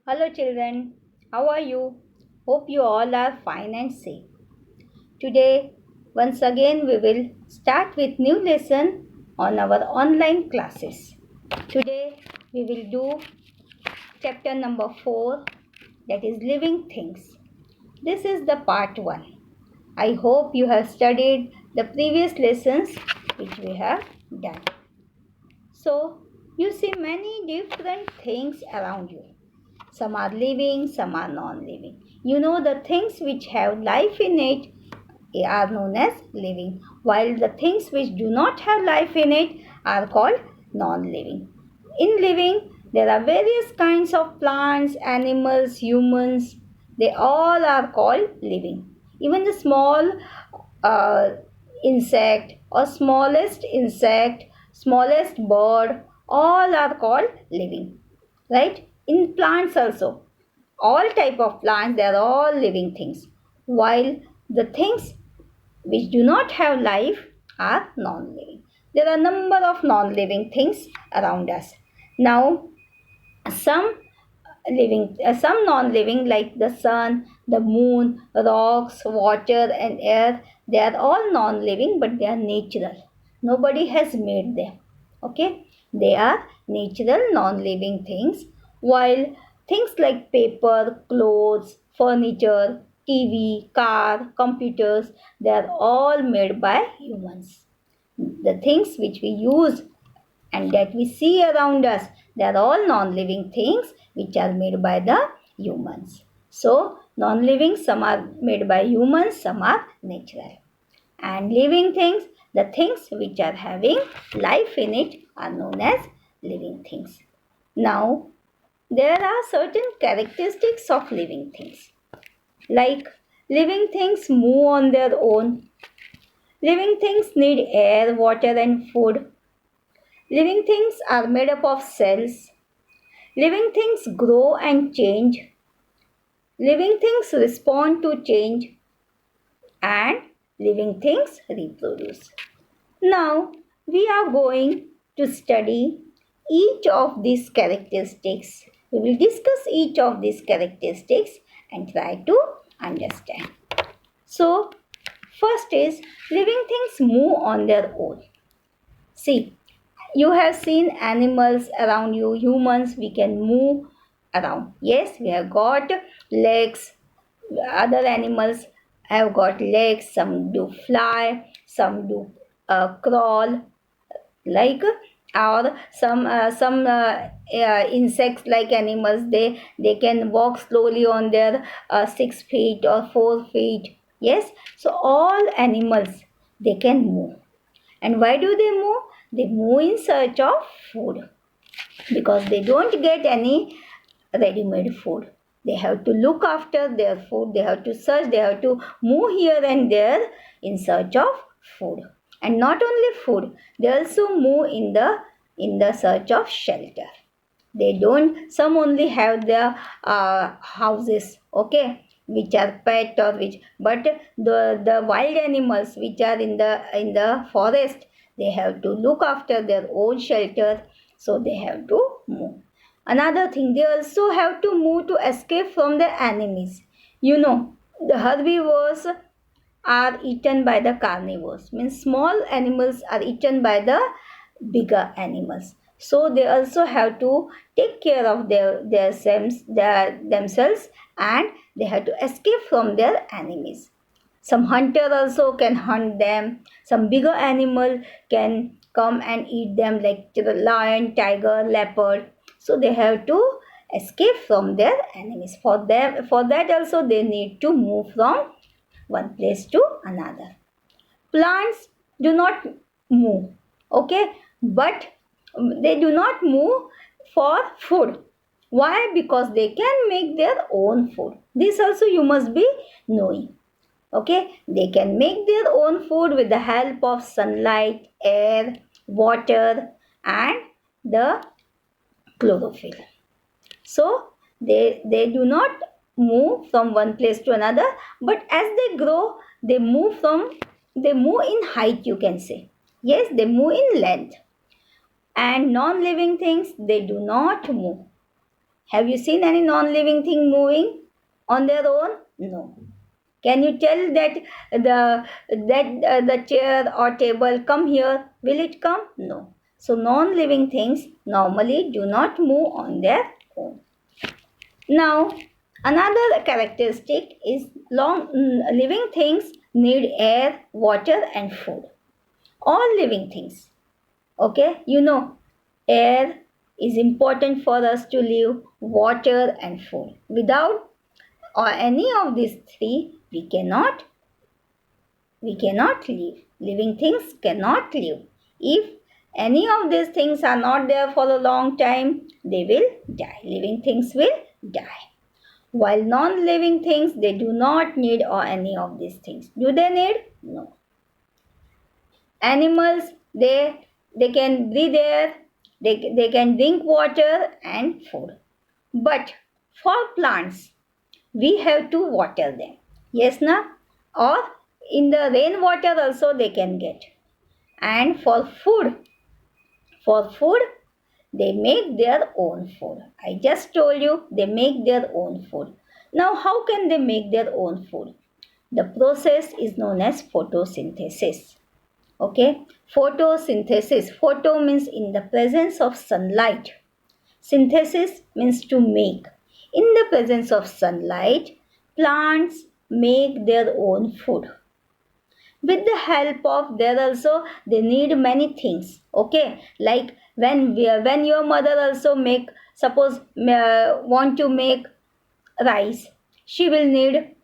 Hello children, how are you? Hope you all are fine and safe. Today, once again we will start with new lesson on our online classes. Today we will do chapter number 4, that is living things. This is the part 1. I hope you have studied the previous lessons which we have done. So, you see many different things around you. Some are living, some are non living. You know, the things which have life in it are known as living, while the things which do not have life in it are called non living. In living, there are various kinds of plants, animals, humans, they all are called living. Even the small uh, insect or smallest bird, all are called living, right? In plants also, all type of plants, they are all living things, while the things which do not have life are non-living. There are a number of non-living things around us. Now, some some non-living like the sun, the moon, rocks, water and air, they are all non-living, but they are natural. Nobody has made them. Okay, they are natural non-living things, while things like paper, clothes, furniture, TV, car, computers, they are all made by humans. The things which we use and that we see around us, they are all non-living things which are made by the humans. So non-living, some are made by humans, some are natural. And living things, the things which are having life in it, are known as living things. Now there are certain characteristics of living things, like living things move on their own. Living things need air, water and food. Living things are made up of cells. Living things grow and change. Living things respond to change. And living things reproduce. Now, we are going to study each of these characteristics. We will discuss each of these characteristics and try to understand. So, first is living things move on their own. See, you have seen animals around you, humans, we can move around. Yes, we have got legs. Other animals have got legs. Some do fly, some do crawl, like, or some insects like animals, they can walk slowly on their 6 feet or 4 feet. Yes, so all animals, they can move. And why do they move? They move in search of food, because they don't get any ready-made food. They have to look after their food, they have to search, they have to move here and there in search of food. And not only food, they also move in the search of shelter. They don't, some only have their houses, okay, which are pet or which, but the wild animals which are in the forest, they have to look after their own shelter, so they have to move. Another thing, they also have to move to escape from their enemies. You know, the herbivores are eaten by the carnivores, means small animals are eaten by the bigger animals. So they also have to take care of themselves, and they have to escape from their enemies. Some hunter also can hunt them. Some bigger animal can come and eat them, like the lion, tiger, leopard. So they have to escape from their enemies. For that also they need to move from one place to another. Plants do not move, okay, but they do not move for food. Why? Because they can make their own food. This also you must be knowing. Okay, they can make their own food with the help of sunlight, air, water, and the chlorophyll. So they do not move from one place to another, but as they grow, they move in height, you can say. Yes, they move in length. And non-living things, they do not move. Have you seen any non-living thing moving on their own? No. Can you tell that the chair or table come here? Will it come? No. So non-living things normally do not move on their own. Now, another characteristic is living things need air, water and food. All living things. Okay, air is important for us to live, water and food. Without or any of these three, we cannot live. Living things cannot live. If any of these things are not there for a long time, they will die. Living things will die. While non-living things, they do not need or any of these things. Do they need? No. Animals, they can breathe air, they can drink water and food. But for plants, we have to water them. Yes, na? Or in the rainwater also they can get. And for food, they make their own food. I just told you they make their own food. Now, how can they make their own food? The process is known as photosynthesis. Okay, photosynthesis. Photo means in the presence of sunlight. Synthesis means to make. In the presence of sunlight, plants make their own food. With the help of there also they need many things. Okay, like when your mother also make, suppose want to make rice, she will need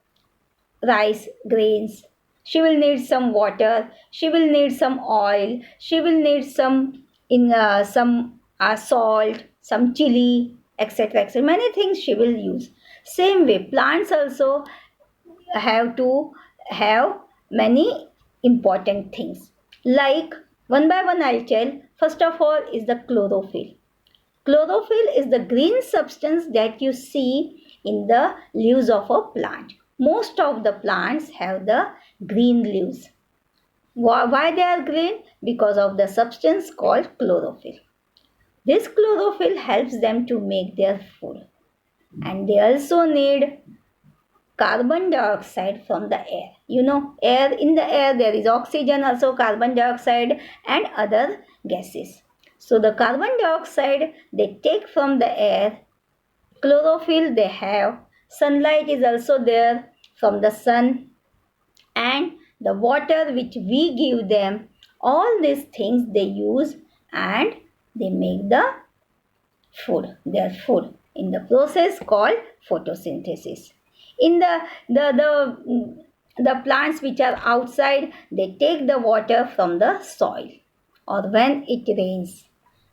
rice grains, she will need some water, she will need some oil, she will need some salt, some chili, etc, etc, many things she will use. Same way plants also have to have many important things. Like one by one I'll tell. First of all is the chlorophyll. Chlorophyll is the green substance that you see in the leaves of a plant. Most of the plants have the green leaves. Why they are green? Because of the substance called chlorophyll. This chlorophyll helps them to make their food. And they also need carbon dioxide from the air. Air, in the air there is oxygen, also carbon dioxide and other gases. So the carbon dioxide they take from the air, chlorophyll they have, sunlight is also there from the sun, and the water which we give them, all these things they use and they make their food in the process called photosynthesis. In the plants which are outside, they take the water from the soil, or when it rains,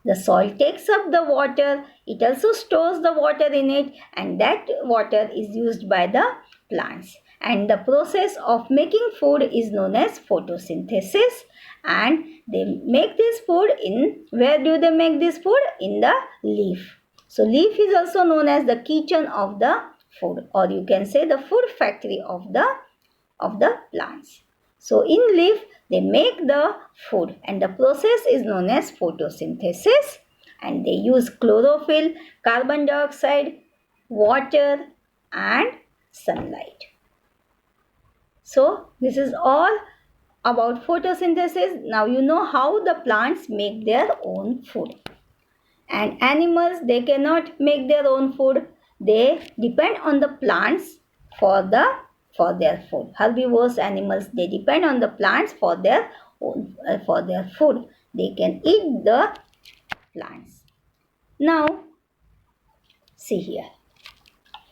the soil takes up the water, it also stores the water in it, and that water is used by the plants. And the process of making food is known as photosynthesis, and they make this food in, where do they make this food? In the leaf. So leaf is also known as the kitchen of the food, or you can say the food factory of the plants. So in leaf they make the food, and the process is known as photosynthesis, and they use chlorophyll, carbon dioxide, water and sunlight. So this is all about photosynthesis. Now you know how the plants make their own food. And animals, they cannot make their own food. They depend on the plants for their food. Herbivorous animals, they depend on the plants for their food. They can eat the plants. Now see here.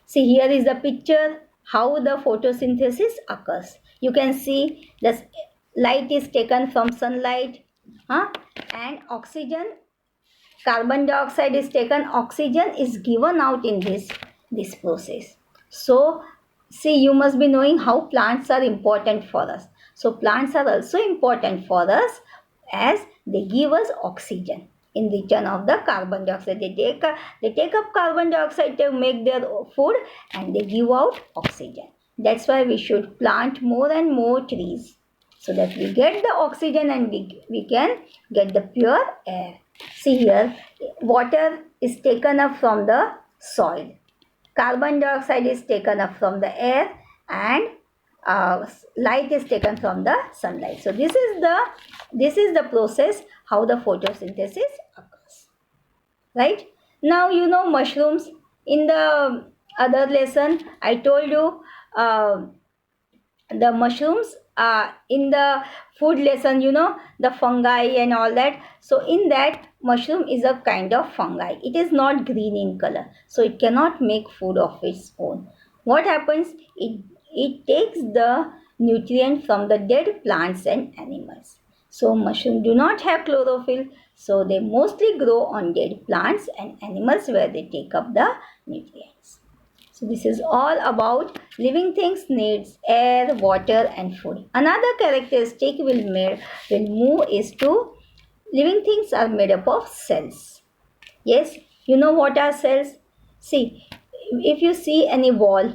See, here is the picture how the photosynthesis occurs. You can see the light is taken from sunlight, and oxygen, carbon dioxide is taken, oxygen is given out in this process. So see, you must be knowing how plants are important for us. So plants are also important for us as they give us oxygen in return of the carbon dioxide. They take up carbon dioxide to make their food, and they give out oxygen. That's why we should plant more and more trees, so that we get the oxygen and we can get the pure air. See here, water is taken up from the soil. Carbon dioxide is taken up from the air, and light is taken from the sunlight. So this is the process how the photosynthesis occurs. Right? Now you know mushrooms. In the other lesson, I told you the mushrooms in the food lesson, you know, the fungi and all that. So in that, mushroom is a kind of fungi. It is not green in color, so it cannot make food of its own. What happens? It takes the nutrient from the dead plants and animals. So mushroom do not have chlorophyll, so they mostly grow on dead plants and animals where they take up the nutrients. So this is all about living things needs air, water and food. Another characteristic will move is to living things are made up of cells. Yes, you know what are cells? See, if you see any wall,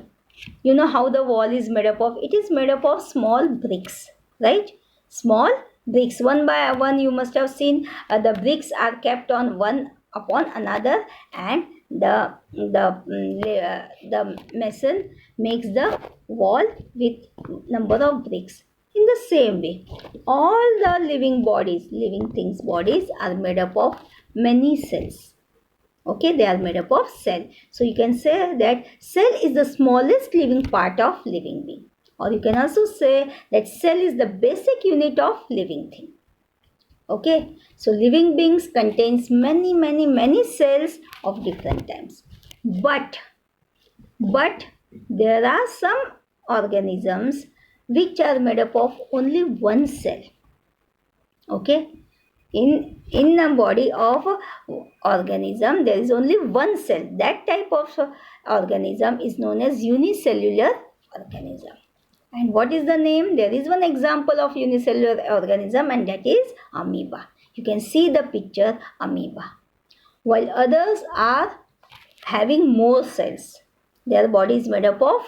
you know how the wall is made up of? It is made up of small bricks, right? Small bricks, one by one. You must have seen the bricks are kept on one upon another, and the mason makes the wall with number of bricks. In the same way, all the living bodies, living things bodies are made up of many cells. Okay, they are made up of cell. So you can say that cell is the smallest living part of living being, or you can also say that cell is the basic unit of living thing. Okay, so living beings contains many cells of different types, but there are some organisms which are made up of only one cell. Okay, in a body of organism there is only one cell. That type of organism is known as unicellular organism. And what is the name? There is one example of unicellular organism, and that is amoeba. You can see the picture amoeba. While others are having more cells, their body is made up of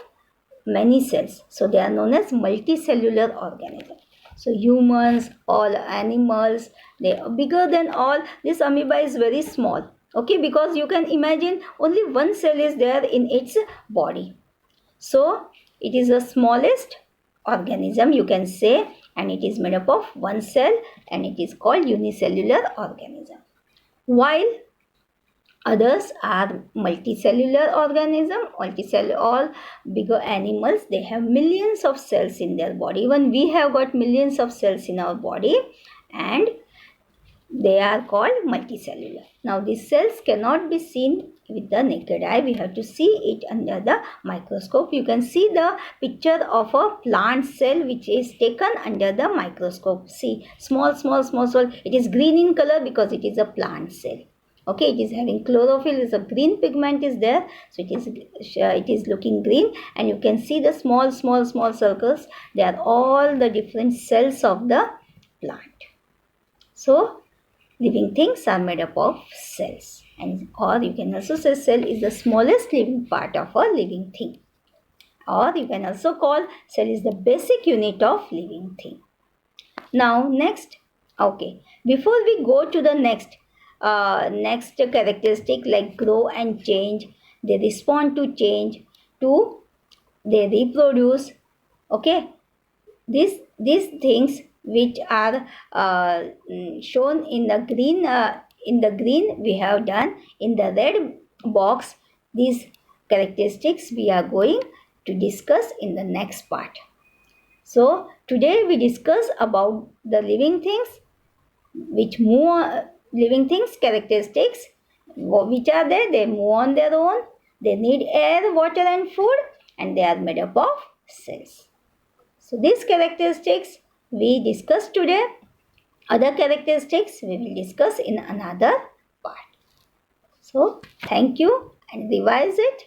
many cells, so they are known as multicellular organisms. So humans, all animals, they are bigger than all. This amoeba is very small, okay, because you can imagine only one cell is there in its body. So it is the smallest organism, you can say, and it is made up of one cell, and it is called unicellular organism. While others are multicellular organism. All bigger animals, they have millions of cells in their body. Even we have got millions of cells in our body, and they are called multicellular. Now these cells cannot be seen with the naked eye. We have to see it under the microscope. You can see the picture of a plant cell which is taken under the microscope. See, small. It is green in color because it is a plant cell. Okay, it is having chlorophyll, is a green pigment is there, so it is looking green, and you can see the small circles. They are all the different cells of the plant. So living things are made up of cells, and or you can also say cell is the smallest living part of a living thing, or you can also call cell is the basic unit of living thing. Now next, okay, before we go to the next characteristic like grow and change, they respond to change, to they reproduce. Okay, these things which are shown in the green we have done. In the red box, these characteristics we are going to discuss in the next part. So today we discuss about the living things which move, living things characteristics which are there. They move on their own, they need air, water and food, and they are made up of cells. So these characteristics we discussed today. Other characteristics we will discuss in another part. So thank you, and revise it.